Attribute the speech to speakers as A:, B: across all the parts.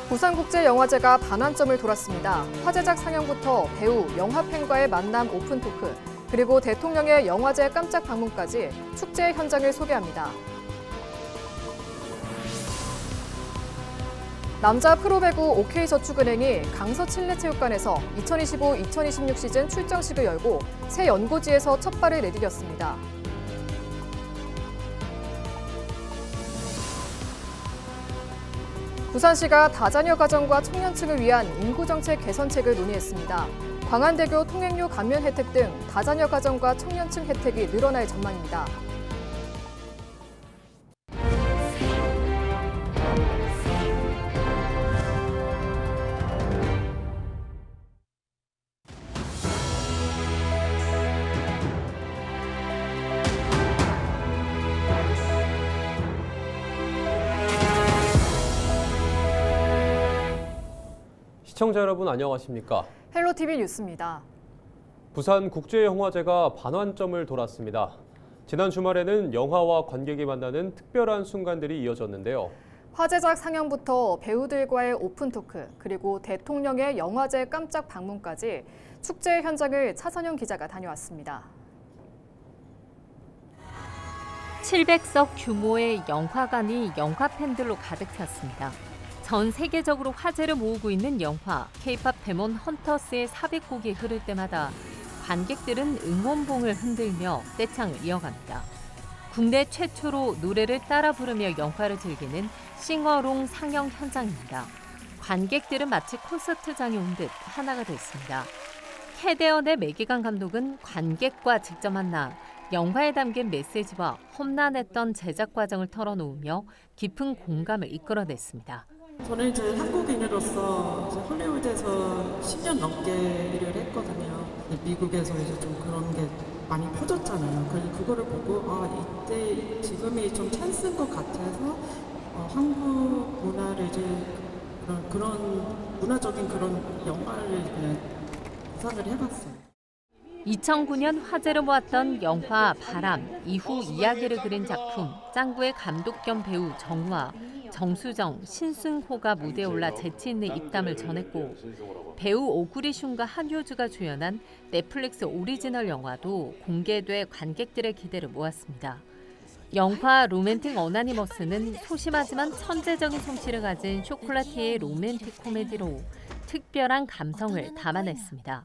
A: 부산국제영화제가 반환점을 돌았습니다. 화제작 상영부터 배우, 영화팬과의 만남 오픈 토크, 그리고 대통령의 영화제 깜짝 방문까지 축제 현장을 소개합니다. 남자 프로배구 OK저축은행이 강서 칠레체육관에서 2025-2026 시즌 출정식을 열고 새 연고지에서 첫 발을 내디뎠습니다. 부산시가 다자녀 가정과 청년층을 위한 인구정책 개선책을 논의했습니다. 광안대교 통행료 감면 혜택 등 다자녀 가정과 청년층 혜택이 늘어날 전망입니다.
B: 시청자 여러분 안녕하십니까?
A: 헬로티비 뉴스입니다.
B: 부산국제영화제가 반환점을 돌았습니다. 지난 주말에는 영화와 관객이 만나는 특별한 순간들이 이어졌는데요.
A: 화제작 상영부터 배우들과의 오픈 토크, 그리고 대통령의 영화제 깜짝 방문까지 축제 현장을 차선영 기자가 다녀왔습니다.
C: 700석 규모의 영화관이 영화 팬들로 가득 찼습니다. 전 세계적으로 화제를 모으고 있는 영화 K-팝 데몬 헌터스의 삽입곡이 흐를 때마다 관객들은 응원봉을 흔들며 떼창을 이어갑니다. 국내 최초로 노래를 따라 부르며 영화를 즐기는 싱어롱 상영 현장입니다. 관객들은 마치 콘서트장에 온 듯 하나가 됐습니다. 캐대언의 매기관 감독은 관객과 직접 만나 영화에 담긴 메시지와 험난했던 제작 과정을 털어놓으며 깊은 공감을 이끌어냈습니다.
D: 저는 이제 한국인으로서 이제 헐리우드에서 10년 넘게 일을 했거든요. 미국에서 이제 좀 그런 게 많이 퍼졌잖아요. 그래서 그거를 보고 이때 지금이 좀 찬스인 것 같아서 한국 문화를 이제 그런 문화적인 그런 영화를 그냥 구상을 해봤어요.
C: 2009년 화제를 모았던 영화 바람 이후 이야기를 그린 작품 짱구의 감독 겸 배우 정우와 정수정, 신승호가 무대에 올라 재치 있는 입담을 전했고 배우 오구리 슌과 한효주가 주연한 넷플릭스 오리지널 영화도 공개돼 관객들의 기대를 모았습니다. 영화 로맨틱 어나니머스는 소심하지만 천재적인 솜씨를 가진 쇼콜라티의 로맨틱 코미디로 특별한 감성을 담아냈습니다.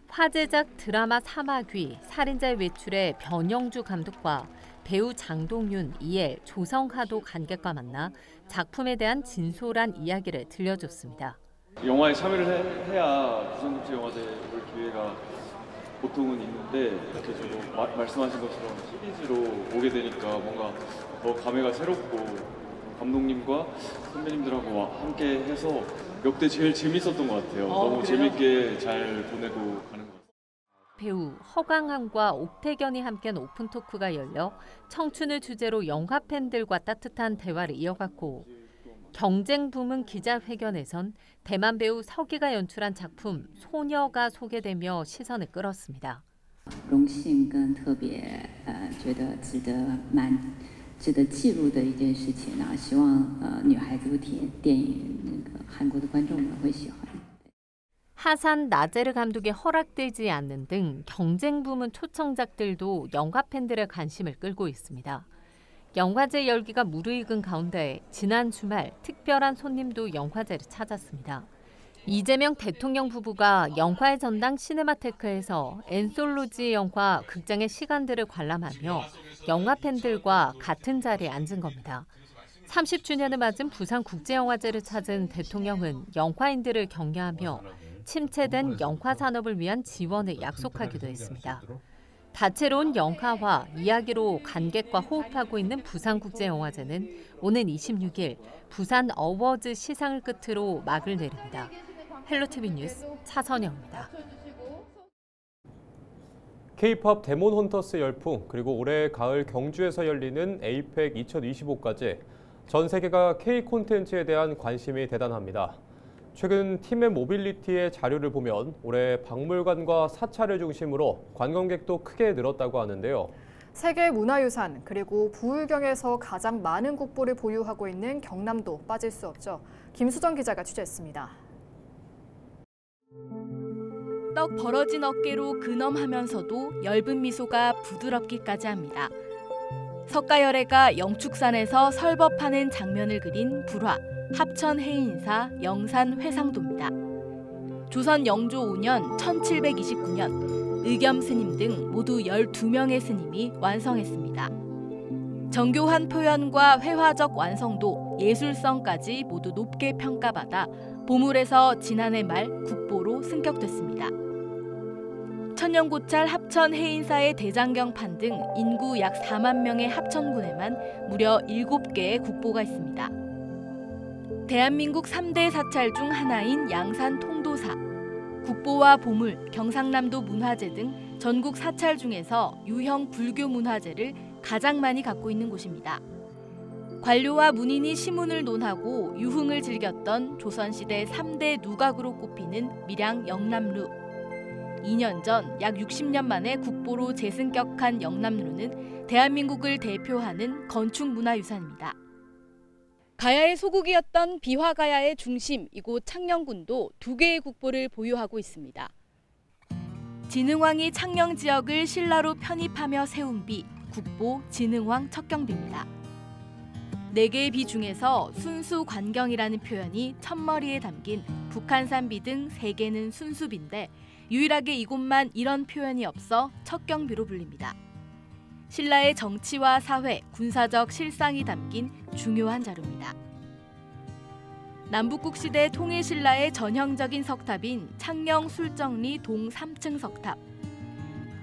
C: 화제작 드라마 사마귀, 살인자의 외출의 변영주 감독과 배우 장동윤, 이엘, 조성하도 관객과 만나 작품에 대한 진솔한 이야기를 들려줬습니다.
E: 영화에 참여를 해야 부산국제영화제 올 기회가 보통은 있는데 이렇게 좀 말씀하신 것처럼 시리즈로 오게 되니까 뭔가 더 감회가 새롭고 감독님과 선배님들하고 함께 해서 역대 제일 재밌었던 것 같아요. 너무 그래요? 재밌게 잘 보내고 가는 것 같아요.
C: 배우 허강한과 옥태견이 함께한 오픈 토크가 열려 청춘을 주제로 영화 팬들과 따뜻한 대화를 이어갔고 경쟁 부문 기자회견에선 대만 배우 서기가 연출한 작품 소녀가 소개되며 시선을 끌었습니다.
F: 荣幸跟特别觉得值得记录的一件事情呢，希望女孩子电影韩国的观众们会喜欢。
C: 하산 나제르 감독의 허락되지 않는 등 경쟁 부문 초청작들도 영화 팬들의 관심을 끌고 있습니다. 영화제 열기가 무르익은 가운데 지난 주말 특별한 손님도 영화제를 찾았습니다. 이재명 대통령 부부가 영화의 전당 시네마테크에서 엔솔로지 영화 극장의 시간들을 관람하며 영화 팬들과 같은 자리에 앉은 겁니다. 30주년을 맞은 부산국제영화제를 찾은 대통령은 영화인들을 격려하며 침체된 영화 산업을 위한 지원을 약속하기도 했습니다. 다채로운 영화와 이야기로 관객과 호흡하고 있는 부산국제영화제는 오는 26일 부산 어워즈 시상을 끝으로 막을 내립니다. 헬로티비 뉴스 차선영입니다.
B: K-팝 데몬 헌터스 열풍, 그리고 올해 가을 경주에서 열리는 에이펙 2025까지 전 세계가 K 콘텐츠에 대한 관심이 대단합니다. 최근 팀의 모빌리티의 자료를 보면 올해 박물관과 사찰을 중심으로 관광객도 크게 늘었다고 하는데요.
A: 세계 문화유산 그리고 부울경에서 가장 많은 국보를 보유하고 있는 경남도 빠질 수 없죠. 김수정 기자가 취재했습니다.
G: 떡 벌어진 어깨로 근엄하면서도 엷은 미소가 부드럽기까지 합니다. 석가열애가 영축산에서 설법하는 장면을 그린 불화, 합천 해인사 영산 회상도입니다. 조선 영조 5년 1729년 의겸 스님 등 모두 12명의 스님이 완성했습니다. 정교한 표현과 회화적 완성도, 예술성까지 모두 높게 평가받아 보물에서 지난해 말 국보로 승격됐습니다. 천년고찰 합천 해인사의 대장경판 등 인구 약 4만 명의 합천군에만 무려 7개의 국보가 있습니다. 대한민국 3대 사찰 중 하나인 양산 통도사, 국보와 보물, 경상남도 문화재 등 전국 사찰 중에서 유형 불교 문화재를 가장 많이 갖고 있는 곳입니다. 관료와 문인이 시문을 논하고 유흥을 즐겼던 조선시대 3대 누각으로 꼽히는 밀양 영남루. 2년 전 약 60년 만에 국보로 재승격한 영남루는 대한민국을 대표하는 건축문화유산입니다. 가야의 소국이었던 비화가야의 중심 이곳 창녕군도 2개의 국보를 보유하고 있습니다. 진흥왕이 창녕 지역을 신라로 편입하며 세운 비, 국보 진흥왕 척경비입니다. 4개의 비 중에서 순수관경이라는 표현이 첫머리에 담긴 북한산 비 등 3개는 순수비인데 유일하게 이곳만 이런 표현이 없어 척경비로 불립니다. 신라의 정치와 사회, 군사적 실상이 담긴 중요한 자료입니다. 남북국 시대 통일신라의 전형적인 석탑인 창녕 술정리 동 3층 석탑.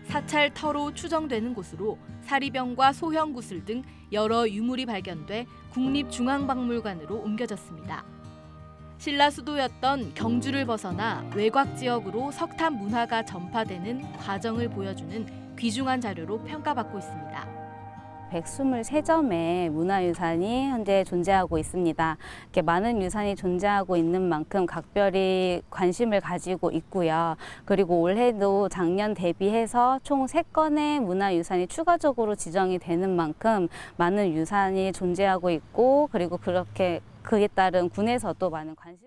G: 사찰 터로 추정되는 곳으로 사리병과 소형 구슬 등 여러 유물이 발견돼 국립중앙박물관으로 옮겨졌습니다. 신라 수도였던 경주를 벗어나 외곽 지역으로 석탑 문화가 전파되는 과정을 보여주는 귀중한 자료로 평가받고 있습니다.
H: 123점의 문화유산이 현재 존재하고 있습니다. 이렇게 많은 유산이 존재하고 있는 만큼 각별히 관심을 가지고 있고요. 그리고 올해도 작년 대비해서 총 3건의 문화유산이 추가적으로 지정이 되는 만큼 많은 유산이 존재하고 있고 그리고 그에 따른 군에서도 많은 관심을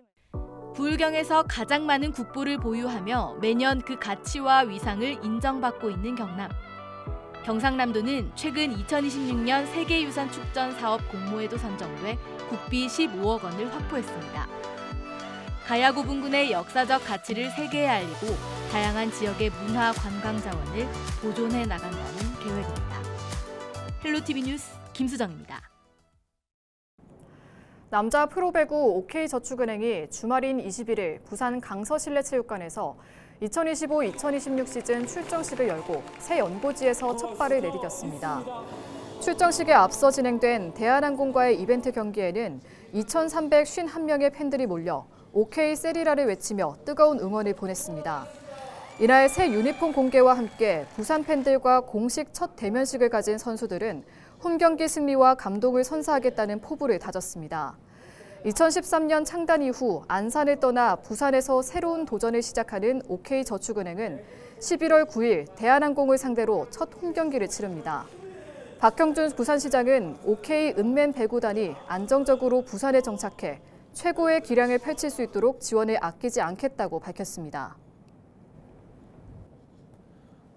G: 부울경에서 가장 많은 국보를 보유하며 매년 그 가치와 위상을 인정받고 있는 경남. 경상남도는 최근 2026년 세계유산축전 사업 공모에도 선정돼 국비 15억 원을 확보했습니다. 가야고분군의 역사적 가치를 세계에 알리고 다양한 지역의 문화 관광 자원을 보존해 나간다는 계획입니다. 헬로티비 뉴스 김수정입니다.
A: 남자 프로배구 OK저축은행이 주말인 21일 부산 강서실내체육관에서 2025-2026 시즌 출정식을 열고 새 연고지에서 첫 발을 내디뎠습니다. 출정식에 앞서 진행된 대한항공과의 이벤트 경기에는 2,351명의 팬들이 몰려 OK 세리라를 외치며 뜨거운 응원을 보냈습니다. 이날 새 유니폼 공개와 함께 부산 팬들과 공식 첫 대면식을 가진 선수들은 홈경기 승리와 감동을 선사하겠다는 포부를 다졌습니다. 2013년 창단 이후 안산을 떠나 부산에서 새로운 도전을 시작하는 OK저축은행은 11월 9일 대한항공을 상대로 첫 홈경기를 치릅니다. 박형준 부산시장은 OK 은맨 배구단이 안정적으로 부산에 정착해 최고의 기량을 펼칠 수 있도록 지원을 아끼지 않겠다고 밝혔습니다.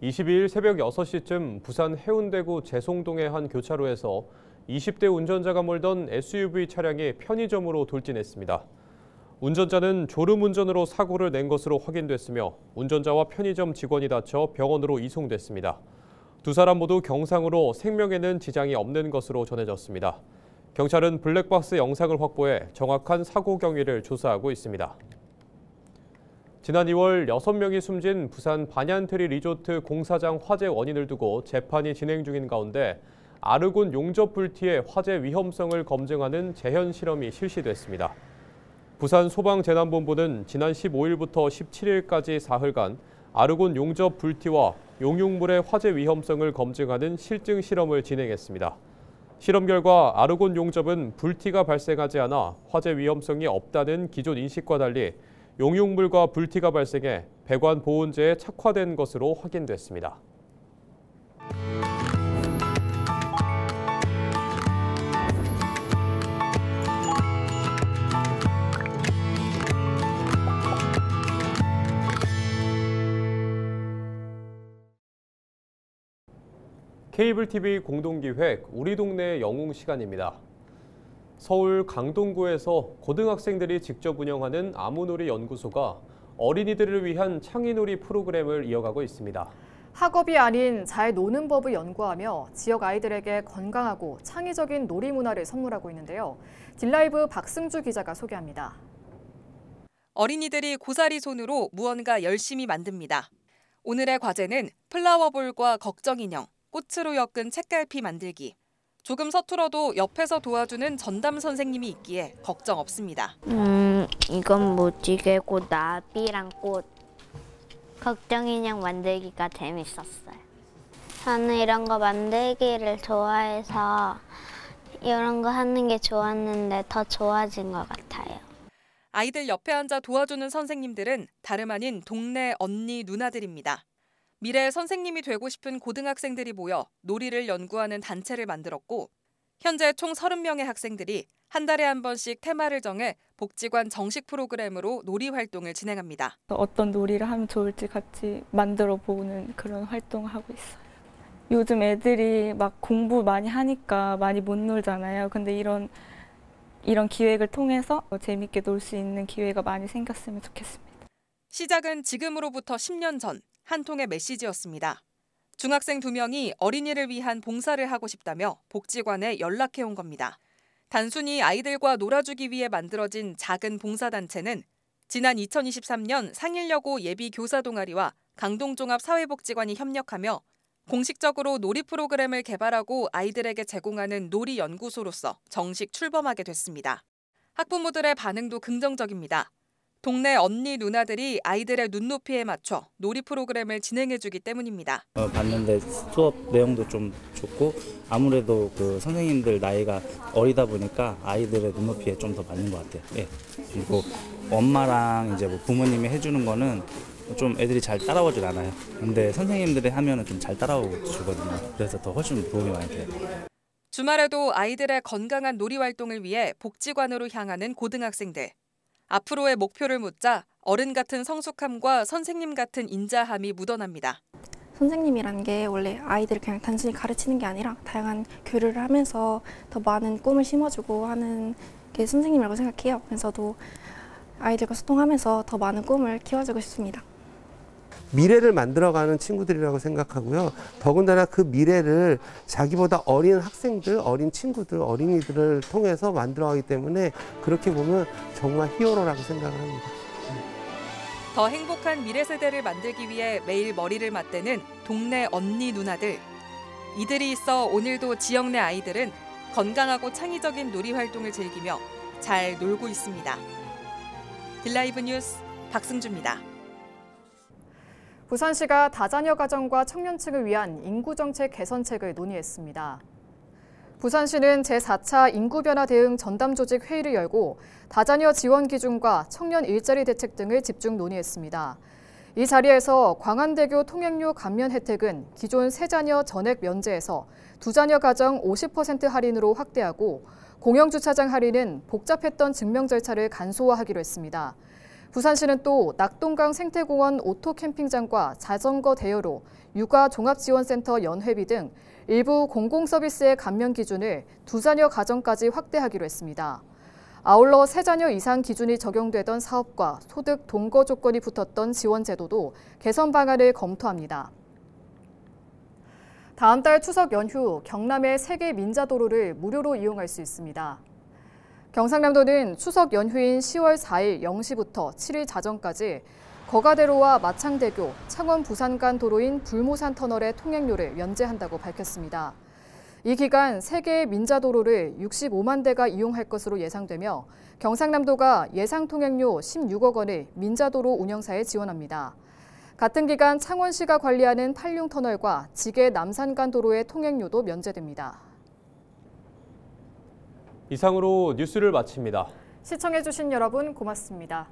B: 22일 새벽 6시쯤 부산 해운대구 재송동의 한 교차로에서 20대 운전자가 몰던 SUV 차량이 편의점으로 돌진했습니다. 운전자는 졸음운전으로 사고를 낸 것으로 확인됐으며 운전자와 편의점 직원이 다쳐 병원으로 이송됐습니다. 두 사람 모두 경상으로 생명에는 지장이 없는 것으로 전해졌습니다. 경찰은 블랙박스 영상을 확보해 정확한 사고 경위를 조사하고 있습니다. 지난 2월 6명이 숨진 부산 반얀트리 리조트 공사장 화재 원인을 두고 재판이 진행 중인 가운데 아르곤 용접 불티의 화재 위험성을 검증하는 재현 실험이 실시됐습니다. 부산 소방재난본부는 지난 15일부터 17일까지 사흘간 아르곤 용접 불티와 용융물의 화재 위험성을 검증하는 실증 실험을 진행했습니다. 실험 결과 아르곤 용접은 불티가 발생하지 않아 화재 위험성이 없다는 기존 인식과 달리 용융물과 불티가 발생해 배관 보온재에 착화된 것으로 확인됐습니다. 케이블 TV 공동기획 우리 동네 영웅 시간입니다. 서울 강동구에서 고등학생들이 직접 운영하는 아무놀이 연구소가 어린이들을 위한 창의놀이 프로그램을 이어가고 있습니다.
A: 학업이 아닌 잘 노는 법을 연구하며 지역 아이들에게 건강하고 창의적인 놀이 문화를 선물하고 있는데요. 딜라이브 박승주 기자가 소개합니다.
I: 어린이들이 고사리 손으로 무언가 열심히 만듭니다. 오늘의 과제는 플라워볼과 걱정인형, 꽃으로 엮은 책갈피 만들기. 조금 서툴어도 옆에서 도와주는 전담 선생님이 있기에 걱정 없습니다.
J: 이건 무지개고 나비랑 꽃. 걱정인형 만들기가 재밌었어요. 저는 이런 거 만들기를 좋아해서 이런 거 하는 게 좋았는데 더 좋아진 것 같아요.
I: 아이들 옆에 앉아 도와주는 선생님들은 다름 아닌 동네 언니 누나들입니다. 미래의 선생님이 되고 싶은 고등학생들이 모여 놀이를 연구하는 단체를 만들었고 현재 총 30명의 학생들이 한 달에 한 번씩 테마를 정해 복지관 정식 프로그램으로 놀이 활동을 진행합니다.
K: 어떤 놀이를 하면 좋을지 같이 만들어 보는 그런 활동을 하고 있어요. 요즘 애들이 막 공부 많이 하니까 많이 못 놀잖아요. 근데 이런 기획을 통해서 재밌게 놀 수 있는 기회가 많이 생겼으면 좋겠습니다.
I: 시작은 지금으로부터 10년 전 한 통의 메시지였습니다. 중학생 2명이 어린이를 위한 봉사를 하고 싶다며 복지관에 연락해온 겁니다. 단순히 아이들과 놀아주기 위해 만들어진 작은 봉사단체는 지난 2023년 상일여고 예비 교사 동아리와 강동종합사회복지관이 협력하며 공식적으로 놀이 프로그램을 개발하고 아이들에게 제공하는 놀이 연구소로서 정식 출범하게 됐습니다. 학부모들의 반응도 긍정적입니다. 동네 언니 누나들이 아이들의 눈높이에 맞춰 놀이 프로그램을 진행해주기 때문입니다.
L: 봤는데 수업 내용도 좀 좋고 아무래도 그 선생님들 나이가 어리다 보니까 아이들의 눈높이에 좀 더 맞는 것 같아요. 예. 그리고 엄마랑 이제 뭐 부모님이 해주는 거는 좀 애들이 잘 따라오질 않아요. 근데 선생님들이 하면은 좀 잘 따라오고 주거든요. 그래서 더 훨씬 도움이 많이 돼요.
I: 주말에도 아이들의 건강한 놀이 활동을 위해 복지관으로 향하는 고등학생들. 앞으로의 목표를 묻자 어른 같은 성숙함과 선생님 같은 인자함이 묻어납니다.
M: 선생님이라는 게 원래 아이들을 그냥 단순히 가르치는 게 아니라 다양한 교류를 하면서 더 많은 꿈을 심어주고 하는 게 선생님이라고 생각해요. 그래서 저도 아이들과 소통하면서 더 많은 꿈을 키워주고 싶습니다.
N: 미래를 만들어가는 친구들이라고 생각하고요. 더군다나 그 미래를 자기보다 어린 학생들, 어린 친구들, 어린이들을 통해서 만들어가기 때문에 그렇게 보면 정말 히어로라고 생각을 합니다.
I: 더 행복한 미래 세대를 만들기 위해 매일 머리를 맞대는 동네 언니 누나들. 이들이 있어 오늘도 지역 내 아이들은 건강하고 창의적인 놀이 활동을 즐기며 잘 놀고 있습니다. 딜라이브 뉴스 박승주입니다.
A: 부산시가 다자녀 가정과 청년층을 위한 인구정책 개선책을 논의했습니다. 부산시는 제4차 인구변화 대응 전담조직 회의를 열고 다자녀 지원 기준과 청년 일자리 대책 등을 집중 논의했습니다. 이 자리에서 광안대교 통행료 감면 혜택은 기존 3자녀 전액 면제에서 2자녀 가정 50% 할인으로 확대하고 공영주차장 할인은 복잡했던 증명 절차를 간소화하기로 했습니다. 부산시는 또 낙동강 생태공원 오토캠핑장과 자전거 대여로 육아 종합지원센터 연회비 등 일부 공공서비스의 감면 기준을 2자녀 가정까지 확대하기로 했습니다. 아울러 3자녀 이상 기준이 적용되던 사업과 소득 동거 조건이 붙었던 지원 제도도 개선 방안을 검토합니다. 다음 달 추석 연휴 경남의 3개 민자도로를 무료로 이용할 수 있습니다. 경상남도는 추석 연휴인 10월 4일 0시부터 7일 자정까지 거가대로와 마창대교, 창원 부산 간 도로인 불모산 터널의 통행료를 면제한다고 밝혔습니다. 이 기간 3개의 민자도로를 65만 대가 이용할 것으로 예상되며 경상남도가 예상 통행료 16억 원을 민자도로 운영사에 지원합니다. 같은 기간 창원시가 관리하는 팔륜터널과 지계 남산 간 도로의 통행료도 면제됩니다.
B: 이상으로 뉴스를 마칩니다.
A: 시청해주신 여러분 고맙습니다.